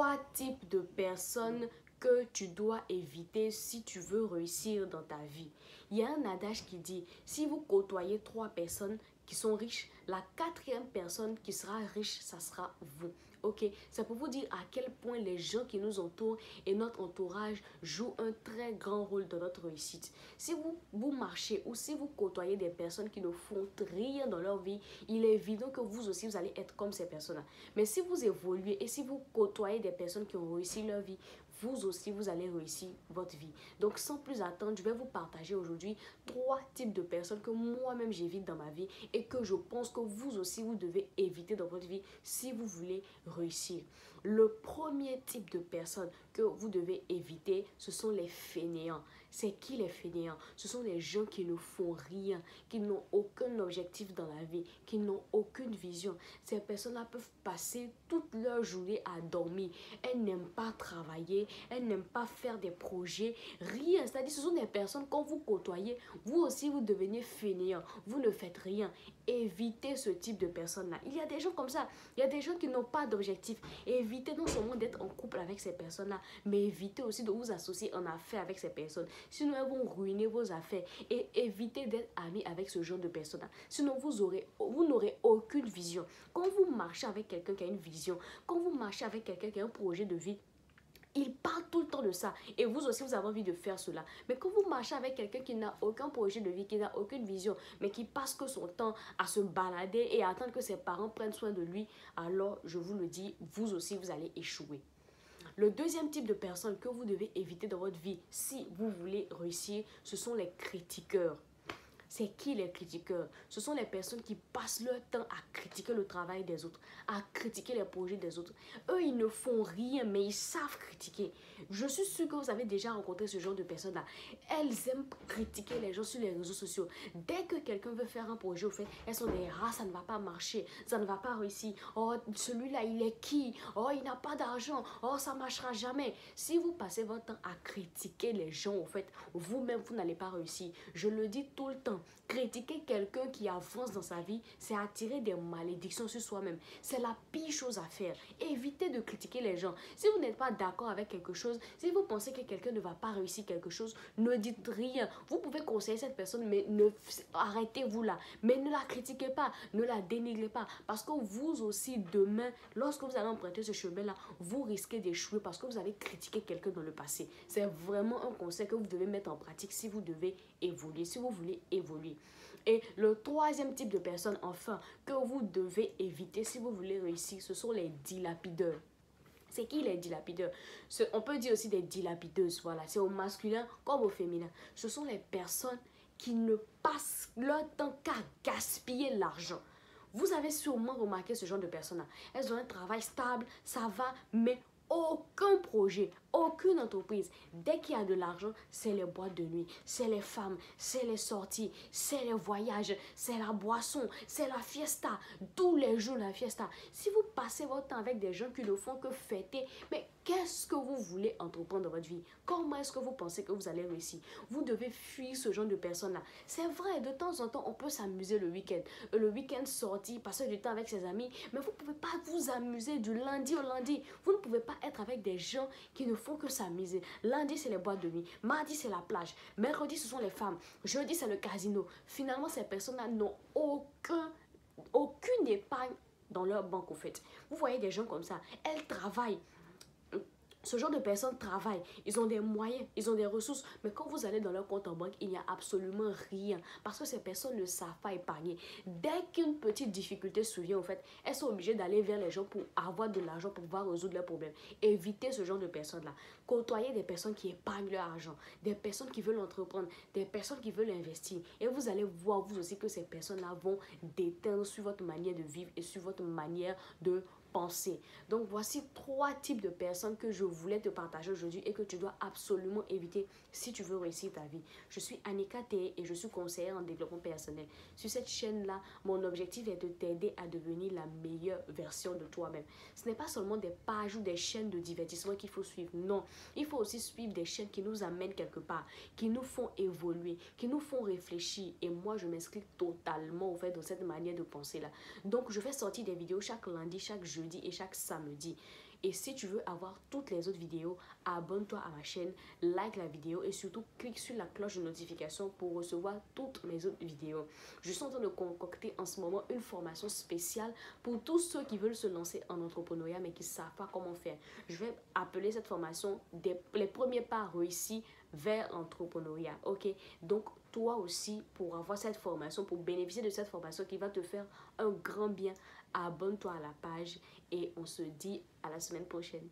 3 types de personnes que tu dois éviter si tu veux réussir dans ta vie. Il y a un adage qui dit, si vous côtoyez 3 personnes qui sont riches, la 4e personne qui sera riche, ça sera vous. Ok, c'est pour vous dire à quel point les gens qui nous entourent et notre entourage jouent un très grand rôle dans notre réussite. Si vous marchez ou si vous côtoyez des personnes qui ne font rien dans leur vie, il est évident que vous aussi, vous allez être comme ces personnes-là. Mais si vous évoluez et si vous côtoyez des personnes qui ont réussi leur vie, vous aussi, vous allez réussir votre vie. Donc, sans plus attendre, je vais vous partager aujourd'hui 3 types de personnes que moi-même j'évite dans ma vie et que je pense que vous aussi, vous devez éviter dans votre vie si vous voulez réussir. Le premier type de personnes que vous devez éviter, ce sont les fainéants. C'est qui les fainéants? Ce sont les gens qui ne font rien, qui n'ont aucun objectif dans la vie, qui n'ont aucune vision. Ces personnes-là peuvent passer toute leur journée à dormir. Elles n'aiment pas travailler, elles n'aiment pas faire des projets, rien. C'est-à-dire, ce sont des personnes, quand vous côtoyez, vous aussi, vous devenez fainéant. Vous ne faites rien. Évitez ce type de personnes-là. Il y a des gens comme ça. Il y a des gens qui n'ont pas d'objectif. Évitez non seulement d'être en couple avec ces personnes-là, mais évitez aussi de vous associer en affaires avec ces personnes. Sinon, elles vont ruiner vos affaires. Et évitez d'être amis avec ce genre de personnes-là. Sinon, vous n'aurez aucune vision. Quand vous marchez avec quelqu'un qui a une vision, quand vous marchez avec quelqu'un qui a un projet de vie, il parle tout le temps de ça. Et vous aussi, vous avez envie de faire cela. Mais quand vous marchez avec quelqu'un qui n'a aucun projet de vie, qui n'a aucune vision, mais qui passe que son temps à se balader et à attendre que ses parents prennent soin de lui, alors, je vous le dis, vous aussi, vous allez échouer. Le deuxième type de personnes que vous devez éviter dans votre vie si vous voulez réussir, ce sont les critiqueurs. C'est qui les critiqueurs? Ce sont les personnes qui passent leur temps à critiquer le travail des autres, à critiquer les projets des autres. Eux, ils ne font rien, mais ils savent critiquer. Je suis sûre que vous avez déjà rencontré ce genre de personnes-là. Elles aiment critiquer les gens sur les réseaux sociaux. Dès que quelqu'un veut faire un projet, au fait, elles sont des rats, ça ne va pas marcher, ça ne va pas réussir. Oh, celui-là, il est qui? Oh, il n'a pas d'argent. Oh, ça ne marchera jamais. Si vous passez votre temps à critiquer les gens, au fait, vous-même, vous n'allez pas réussir. Je le dis tout le temps. Critiquer quelqu'un qui avance dans sa vie, c'est attirer des malédictions sur soi-même. C'est la pire chose à faire. Évitez de critiquer les gens. Si vous n'êtes pas d'accord avec quelque chose, si vous pensez que quelqu'un ne va pas réussir quelque chose, ne dites rien. Vous pouvez conseiller cette personne, mais arrêtez-vous là. Mais ne la critiquez pas, ne la dénigrez pas. Parce que vous aussi, demain, lorsque vous allez emprunter ce chemin-là, vous risquez d'échouer parce que vous avez critiqué quelqu'un dans le passé. C'est vraiment un conseil que vous devez mettre en pratique si vous devez évoluer, si vous voulez évoluer. Et le troisième type de personnes, enfin, que vous devez éviter si vous voulez réussir, ce sont les dilapideurs. C'est qui les dilapideurs? On peut dire aussi des dilapideuses, voilà. C'est au masculin comme au féminin. Ce sont les personnes qui ne passent leur temps qu'à gaspiller l'argent. Vous avez sûrement remarqué ce genre de personnes-là. Elles ont un travail stable, ça va, mais aucun projet, aucune entreprise. Dès qu'il y a de l'argent, c'est les boîtes de nuit, c'est les femmes, c'est les sorties, c'est les voyages, c'est la boisson, c'est la fiesta. Tous les jours, la fiesta. Si vous passez votre temps avec des gens qui ne font que fêter, mais qu'est-ce que vous voulez entreprendre dans votre vie? Comment est-ce que vous pensez que vous allez réussir? Vous devez fuir ce genre de personnes-là. C'est vrai, de temps en temps, on peut s'amuser le week-end. Le week-end sortir, passer du temps avec ses amis, mais vous ne pouvez pas vous amuser du lundi au lundi. Vous ne pouvez pas être avec des gens qui ne font que s'amuser. Lundi, c'est les boîtes de nuit. Mardi, c'est la plage. Mercredi, ce sont les femmes. Jeudi, c'est le casino. Finalement, ces personnes-là n'ont aucune épargne dans leur banque, au fait. Vous voyez des gens comme ça. Elles travaillent. Ce genre de personnes travaillent, ils ont des moyens, ils ont des ressources, mais quand vous allez dans leur compte en banque, il n'y a absolument rien parce que ces personnes ne savent pas épargner. Dès qu'une petite difficulté survient, en fait, elles sont obligées d'aller vers les gens pour avoir de l'argent pour pouvoir résoudre leurs problèmes. Évitez ce genre de personnes-là. Côtoyez des personnes qui épargnent leur argent, des personnes qui veulent entreprendre, des personnes qui veulent investir. Et vous allez voir vous aussi que ces personnes-là vont déteindre sur votre manière de vivre et sur votre manière de penser. Donc voici 3 types de personnes que je voulais te partager aujourd'hui et que tu dois absolument éviter si tu veux réussir ta vie. Je suis Annika T et je suis conseillère en développement personnel. Sur cette chaîne-là, mon objectif est de t'aider à devenir la meilleure version de toi-même. Ce n'est pas seulement des pages ou des chaînes de divertissement qu'il faut suivre. Non, il faut aussi suivre des chaînes qui nous amènent quelque part, qui nous font évoluer, qui nous font réfléchir. Et moi, je m'inscris totalement au fait de cette manière de penser-là. Donc, je vais sortir des vidéos chaque lundi, chaque jeudi et chaque samedi. Et si tu veux avoir toutes les autres vidéos, abonne-toi à ma chaîne, like la vidéo et surtout clique sur la cloche de notification pour recevoir toutes mes autres vidéos. Je suis en train de concocter en ce moment une formation spéciale pour tous ceux qui veulent se lancer en entrepreneuriat mais qui ne savent pas comment faire. Je vais appeler cette formation les premiers pas réussis vers l'entrepreneuriat. Ok, donc toi aussi, pour avoir cette formation, pour bénéficier de cette formation qui va te faire un grand bien, abonne-toi à la page et on se dit à la semaine prochaine.